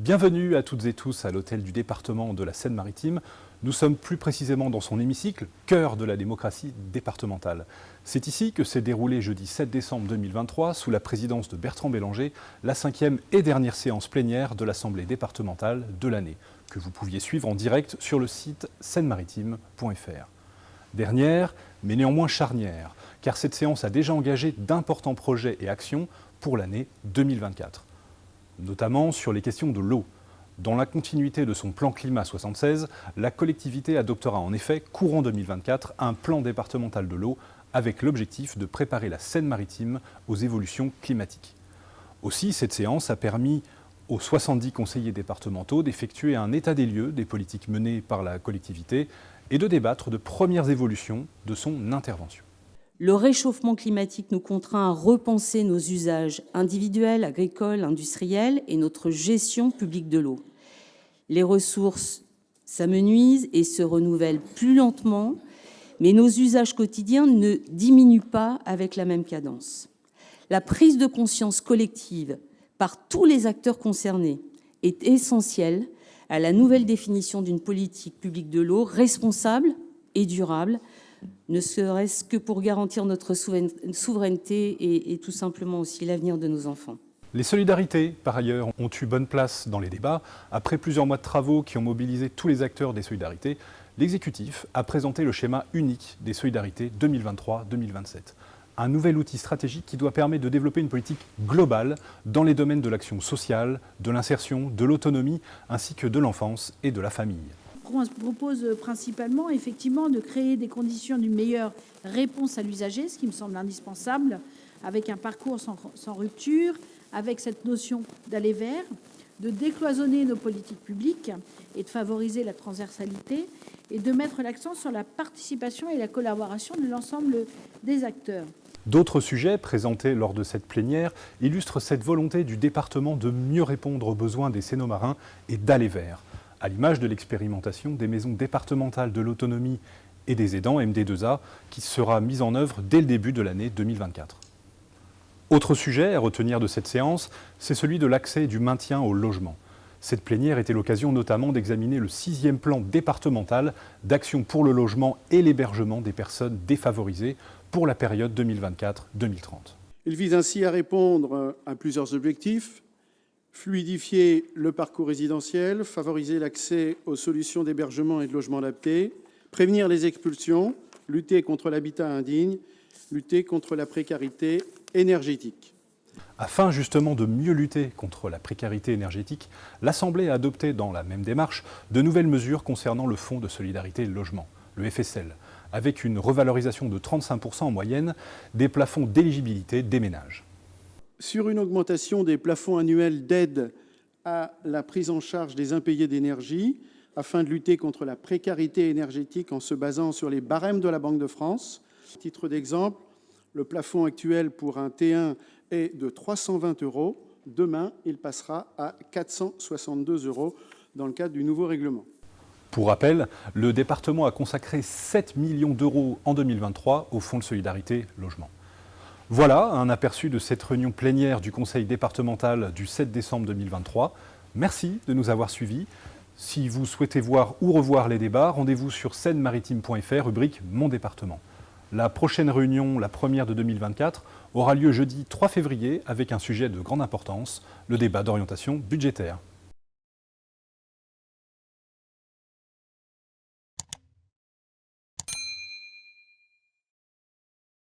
Bienvenue à toutes et tous à l'hôtel du département de la Seine-Maritime. Nous sommes plus précisément dans son hémicycle, cœur de la démocratie départementale. C'est ici que s'est déroulée jeudi 7 décembre 2023, sous la présidence de Bertrand Bélanger, la 5e et dernière séance plénière de l'Assemblée départementale de l'année, que vous pouviez suivre en direct sur le site seine-maritime.fr. Dernière, mais néanmoins charnière, car cette séance a déjà engagé d'importants projets et actions pour l'année 2024. Notamment sur les questions de l'eau. Dans la continuité de son plan climat 76, la collectivité adoptera en effet, courant 2024, un plan départemental de l'eau avec l'objectif de préparer la Seine-Maritime aux évolutions climatiques. Aussi, cette séance a permis aux 70 conseillers départementaux d'effectuer un état des lieux des politiques menées par la collectivité et de débattre de premières évolutions de son intervention. Le réchauffement climatique nous contraint à repenser nos usages individuels, agricoles, industriels et notre gestion publique de l'eau. Les ressources s'amenuisent et se renouvellent plus lentement, mais nos usages quotidiens ne diminuent pas avec la même cadence. La prise de conscience collective par tous les acteurs concernés est essentielle à la nouvelle définition d'une politique publique de l'eau responsable et durable, ne serait-ce que pour garantir notre souveraineté et tout simplement aussi l'avenir de nos enfants. Les solidarités, par ailleurs, ont eu bonne place dans les débats. Après plusieurs mois de travaux qui ont mobilisé tous les acteurs des solidarités, l'exécutif a présenté le schéma unique des solidarités 2023-2027. Un nouvel outil stratégique qui doit permettre de développer une politique globale dans les domaines de l'action sociale, de l'insertion, de l'autonomie, ainsi que de l'enfance et de la famille. On propose principalement effectivement de créer des conditions d'une meilleure réponse à l'usager, ce qui me semble indispensable, avec un parcours sans rupture, avec cette notion d'aller vers, de décloisonner nos politiques publiques et de favoriser la transversalité et de mettre l'accent sur la participation et la collaboration de l'ensemble des acteurs. D'autres sujets présentés lors de cette plénière illustrent cette volonté du département de mieux répondre aux besoins des Sénomarins et d'aller vers, à l'image de l'expérimentation des maisons départementales de l'autonomie et des aidants MD2A qui sera mise en œuvre dès le début de l'année 2024. Autre sujet à retenir de cette séance, c'est celui de l'accès et du maintien au logement. Cette plénière était l'occasion notamment d'examiner le 6e plan départemental d'action pour le logement et l'hébergement des personnes défavorisées pour la période 2024-2030. Il vise ainsi à répondre à plusieurs objectifs: fluidifier le parcours résidentiel, favoriser l'accès aux solutions d'hébergement et de logement adapté, prévenir les expulsions, lutter contre l'habitat indigne, lutter contre la précarité énergétique. Afin justement de mieux lutter contre la précarité énergétique, l'Assemblée a adopté dans la même démarche de nouvelles mesures concernant le Fonds de solidarité logement, le FSL, avec une revalorisation de 35% en moyenne des plafonds d'éligibilité des ménages. Sur une augmentation des plafonds annuels d'aide à la prise en charge des impayés d'énergie, afin de lutter contre la précarité énergétique en se basant sur les barèmes de la Banque de France. À titre d'exemple, le plafond actuel pour un T1 est de 320 €. Demain, il passera à 462 € dans le cadre du nouveau règlement. Pour rappel, le département a consacré 7 millions d'euros en 2023 au Fonds de solidarité logement. Voilà un aperçu de cette réunion plénière du Conseil départemental du 7 décembre 2023. Merci de nous avoir suivis. Si vous souhaitez voir ou revoir les débats, rendez-vous sur seine-maritime.fr, rubrique Mon département. La prochaine réunion, la première de 2024, aura lieu jeudi 3 février avec un sujet de grande importance, le débat d'orientation budgétaire.